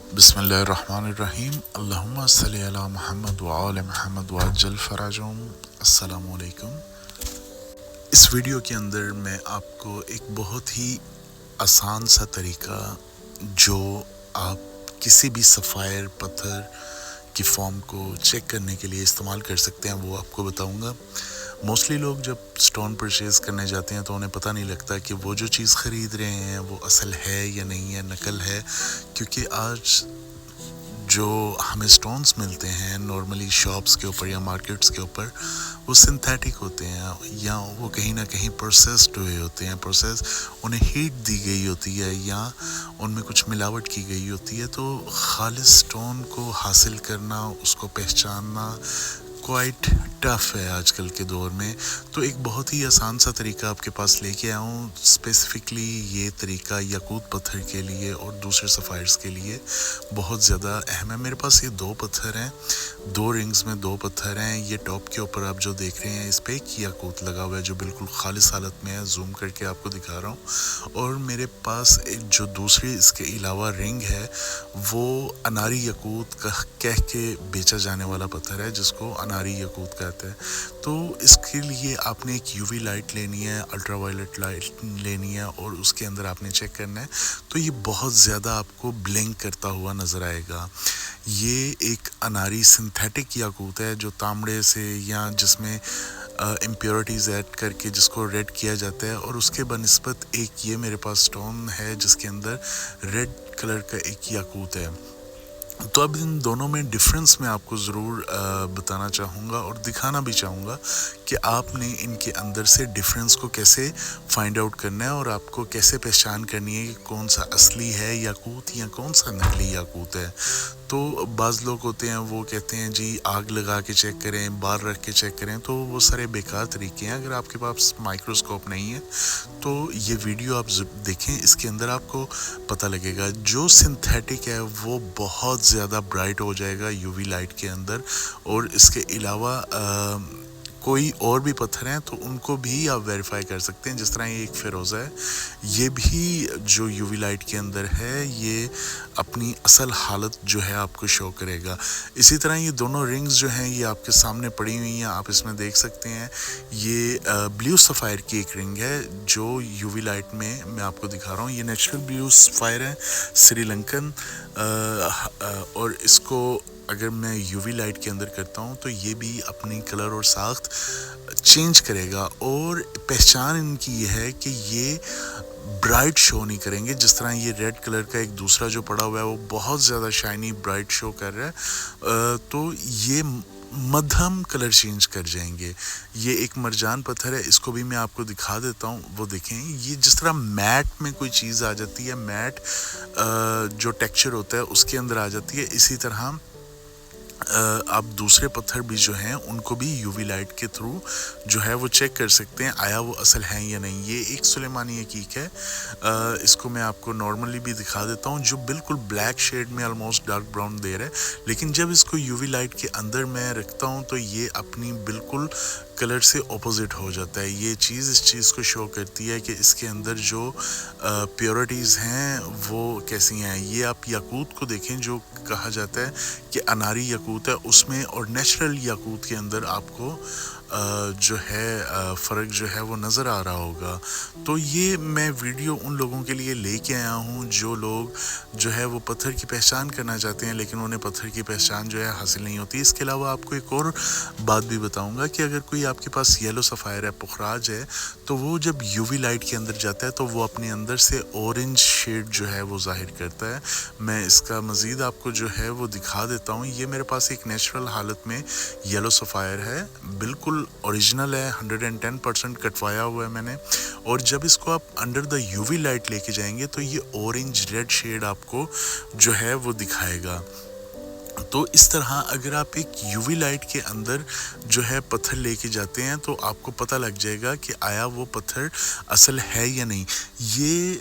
बिस्मिल्लाहिर्रहमानिर्रहीम अल्लाहुम्मा सल्लि अला मुहम्मद व आले मुहम्मद वअज्जल फराजहुम। अस्सलामु अलैकुम। इस वीडियो के अंदर मैं आपको एक बहुत ही आसान सा तरीका जो आप किसी भी सफ़ायर पत्थर की फॉर्म को चेक करने के लिए इस्तेमाल कर सकते हैं वो आपको बताऊंगा। मोस्टली लोग जब स्टोन परचेज़ करने जाते हैं तो उन्हें पता नहीं लगता कि वो जो चीज़ ख़रीद रहे हैं वो असल है या नहीं है, नकल है, क्योंकि आज जो हमें स्टोन्स मिलते हैं नॉर्मली शॉप्स के ऊपर या मार्केट्स के ऊपर वो सिंथेटिक होते हैं या वो कहीं ना कहीं प्रोसेस्ड हुए होते हैं, उन्हें हीट दी गई होती है या उनमें कुछ मिलावट की गई होती है। तो खालिस स्टोन को हासिल करना, उसको पहचानना क्वाइट टफ है आजकल के दौर में। तो एक बहुत ही आसान सा तरीका आपके पास लेके आया हूँ। स्पेसिफ़िकली ये तरीका याकूत पत्थर के लिए और दूसरे सफ़ायर्स के लिए बहुत ज़्यादा अहम है। मेरे पास ये दो पत्थर हैं, दो रिंग्स में दो पत्थर हैं। ये टॉप के ऊपर आप जो देख रहे हैं इस पर एक याकूत लगा हुआ है जो बिल्कुल खालिस हालत में है, जूम करके आपको दिखा रहा हूँ। और मेरे पास एक जो दूसरी इसके अलावा रिंग है वो अनारी याकूत कह के बेचा जाने वाला पत्थर है जिसको अनारी याकूत कहते हैं। तो इसके लिए आपने एक यूवी लाइट लेनी है, अल्ट्रा वायलेट लाइट लेनी है और उसके अंदर आपने चेक करना है। तो ये बहुत ज़्यादा आपको ब्लिंक करता हुआ नज़र आएगा। ये एक अनारी सिंथेटिक याकूत है जो तांबड़े से या जिसमें इम्प्योरिटीज़ ऐड करके जिसको रेड किया जाता है, और उसके बनिस्बत एक ये मेरे पास स्टोन है जिसके अंदर रेड कलर का एक याकूत है। तो अब इन दोनों में डिफरेंस मैं आपको ज़रूर बताना चाहूँगा और दिखाना भी चाहूँगा कि आपने इनके अंदर से डिफरेंस को कैसे फाइंड आउट करना है और आपको कैसे पहचान करनी है कि कौन सा असली है याकूत या कौन सा नकली याकूत है। तो बाज़ लोग होते हैं वो कहते हैं जी आग लगा के चेक करें, बाहर रख के चेक करें, तो वो सारे बेकार तरीके हैं। अगर आपके पास माइक्रोस्कोप नहीं है तो ये वीडियो आप देखें, इसके अंदर आपको पता लगेगा। जो सिंथेटिक है वो बहुत ज़्यादा ब्राइट हो जाएगा यूवी लाइट के अंदर, और इसके अलावा कोई और भी पत्थर हैं तो उनको भी आप वेरीफाई कर सकते हैं। जिस तरह ये एक फ़िरोज़ा है, ये भी जो यूवी लाइट के अंदर है ये अपनी असल हालत जो है आपको शो करेगा। इसी तरह ये दोनों रिंग्स जो हैं ये आपके सामने पड़ी हुई हैं, आप इसमें देख सकते हैं। ये ब्लू सफ़ायर की एक रिंग है जो यूवी लाइट में मैं आपको दिखा रहा हूँ। ये नेचुरल ब्लू सफ़ायर है, श्रीलंकन, और इसको अगर मैं यूवी लाइट के अंदर करता हूँ तो ये भी अपनी कलर और साख्त चेंज करेगा। और पहचान इनकी ये है कि ये ब्राइट शो नहीं करेंगे। जिस तरह ये रेड कलर का एक दूसरा जो पड़ा हुआ है वो बहुत ज़्यादा शाइनी ब्राइट शो कर रहा है, तो ये मध्यम कलर चेंज कर जाएंगे। ये एक मरजान पत्थर है, इसको भी मैं आपको दिखा देता हूँ। वो देखें, ये जिस तरह मैट में कोई चीज़ आ जाती है, मैट जो टेक्सचर होता है उसके अंदर आ जाती है, इसी तरह आप दूसरे पत्थर भी जो हैं उनको भी यूवी लाइट के थ्रू जो है वो चेक कर सकते हैं आया वो असल हैं या नहीं। ये एक सुलेमानी हकीक है, इसको मैं आपको नॉर्मली भी दिखा देता हूँ जो बिल्कुल ब्लैक शेड में ऑलमोस्ट डार्क ब्राउन दे रहा है, लेकिन जब इसको यूवी लाइट के अंदर मैं रखता हूँ तो ये अपनी बिल्कुल कलर से ऑपोजिट हो जाता है। ये चीज़ इस चीज़ को शो करती है कि इसके अंदर जो प्योरिटीज़ हैं वो कैसी हैं। ये आप याकूत को देखें जो कहा जाता है कि अनारी याकूत है उसमें और नेचुरल याकूत के अंदर आपको जो है फ़र्क जो है वो नज़र आ रहा होगा। तो ये मैं वीडियो उन लोगों के लिए लेके आया हूँ जो लोग जो है वो पत्थर की पहचान करना चाहते हैं लेकिन उन्हें पत्थर की पहचान जो है हासिल नहीं होती। इसके अलावा आपको एक और बात भी बताऊँगा कि अगर कोई आपके पास येलो सफ़ायर है, पुखराज है, तो वो जब यूवी लाइट के अंदर जाता है तो वो अपने अंदर से ऑरेंज शेड जो है वो ज़ाहिर करता है। मैं इसका मज़ीद आपको जो है वो दिखा देता हूँ। ये मेरे पास एक नेचुरल हालत में येलो सफ़ायर है, बिल्कुल ओरिजिनल है, 110% कटवाया हुआ है मैंने। और जब इसको आप अंडर द यूवी लाइट लेके जाएंगे तो ये ऑरेंज रेड शेड आपको जो है वो दिखाएगा। تو اس طرح اگر آپ ایک یو وی لائٹ کے اندر جو ہے پتھر لے کے جاتے ہیں تو آپ کو پتہ لگ جائے گا کہ آیا وہ پتھر اصل ہے یا نہیں. یہ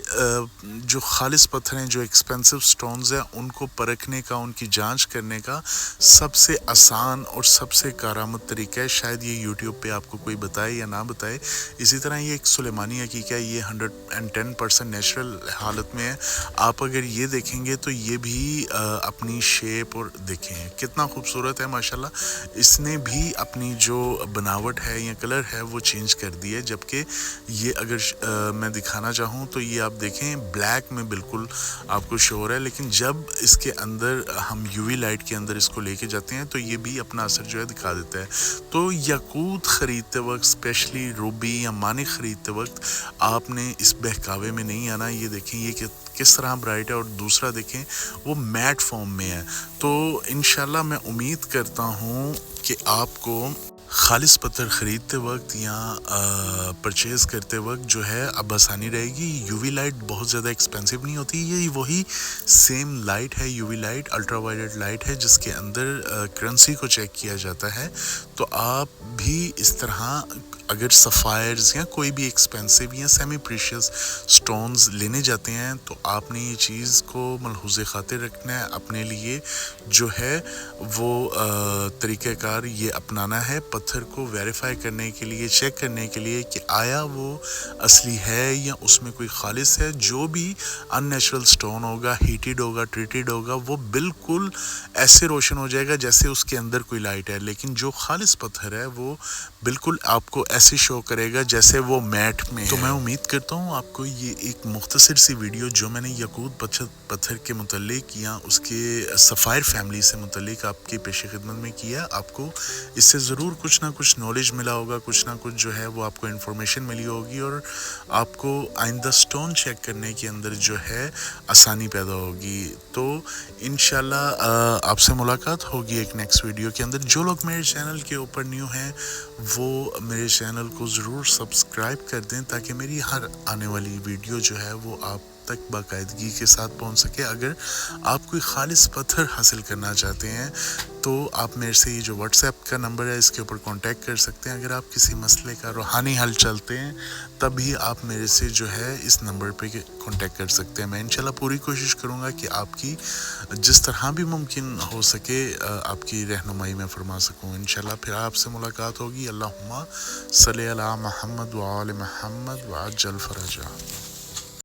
جو خالص پتھر ہیں، جو ایکسپینسو سٹونز ہیں، ان کو پرکھنے کا، ان کی جانچ کرنے کا سب سے آسان اور سب سے کارآمد طریقہ ہے. شاید یہ یوٹیوب پہ آپ کو کوئی بتائے یا نہ بتائے. اسی طرح یہ ایک سلیمانی حقیقہ ہے، یہ 110% نیچرل حالت میں ہے. آپ اگر یہ دیکھیں گے تو یہ بھی اپنی شیپ اور دیکھیں کتنا خوبصورت ہے ماشاءاللہ. اس نے بھی اپنی جو بناوٹ ہے یا کلر ہے وہ چینج کر دی ہے. جبکہ یہ اگر میں دکھانا چاہوں تو یہ آپ دیکھیں بلیک میں بالکل آپ کو شو ہو رہا ہے، لیکن جب اس کے اندر ہم یو وی لائٹ کے اندر اس کو لے کے جاتے ہیں تو یہ بھی اپنا اثر جو ہے دکھا دیتا ہے. تو یاقوت خریدتے وقت، اسپیشلی روبی یا مانک خریدتے وقت، آپ نے اس بہکاوے میں نہیں آنا. یہ دیکھیں یہ کس طرح برائٹ ہے، اور دوسرا دیکھیں وہ میٹ فارم میں ہے. تو انشاءاللہ میں امید کرتا ہوں کہ آپ کو خالص پتھر خریدتے وقت یا پرچیز کرتے وقت جو ہے اب آسانی رہے گی. یو وی لائٹ بہت زیادہ ایکسپینسو نہیں ہوتی. یہ وہی سیم لائٹ ہے، U V light, ultraviolet light ہے، جس کے اندر کرنسی کو چیک کیا جاتا ہے. تو آپ بھی اس طرح اگر سفائرز یا کوئی بھی ایکسپینسو یا سیمی پریشیس سٹونز لینے جاتے ہیں تو آپ نے یہ چیز کو ملحوظ خاطر رکھنا ہے. اپنے لیے جو ہے وہ طریقہ کار یہ اپنانا ہے، پتھر کو ویریفائی کرنے کے لیے، چیک کرنے کے لیے کہ آیا وہ اصلی ہے یا اس میں کوئی خالص ہے. جو بھی ان نیچرل سٹون ہوگا، ہیٹڈ ہوگا، ٹریٹڈ ہوگا، وہ بالکل ایسے روشن ہو جائے گا جیسے اس کے اندر کوئی لائٹ ہے. لیکن جو خالص پتھر ہے وہ بالکل آپ کو ایسے شو کرے گا جیسے وہ میٹ میں ہے. تو میں امید کرتا ہوں آپ کو یہ ایک مختصر سی ویڈیو جو میں نے یاقوت پتھر کے متعلق یا اس کے سفائر فیملی سے متعلق آپ کی پیش خدمت میں کیا، آپ کو اس سے ضرور کچھ نہ کچھ نالج ملا ہوگا، کچھ نہ کچھ جو ہے وہ آپ کو انفارمیشن ملی ہوگی، اور آپ کو آئندہ سٹون چیک کرنے کے اندر جو ہے آسانی پیدا ہوگی. تو انشاءاللہ آپ سے ملاقات ہوگی ایک نیکسٹ ویڈیو کے اندر. جو لوگ میرے چینل کے اوپر نیو ہیں وہ میرے چینل کو ضرور سبسکرائب کر دیں تاکہ میری ہر آنے والی ویڈیو جو ہے وہ آپ تک باقاعدگی کے ساتھ پہنچ سکے. اگر آپ کوئی خالص پتھر حاصل کرنا چاہتے ہیں تو آپ میرے سے یہ جو واٹس ایپ کا نمبر ہے اس کے اوپر کانٹیکٹ کر سکتے ہیں. اگر آپ کسی مسئلے کا روحانی حل چلتے ہیں تب بھی آپ میرے سے جو ہے اس نمبر پہ کانٹیکٹ کر سکتے ہیں. میں انشاءاللہ پوری کوشش کروں گا کہ آپ کی جس طرح بھی ممکن ہو سکے آپ کی رہنمائی میں فرما سکوں. انشاءاللہ پھر آپ سے ملاقات ہوگی. اللہم صلی علی محمد وآل محمد وعجل فرجہ.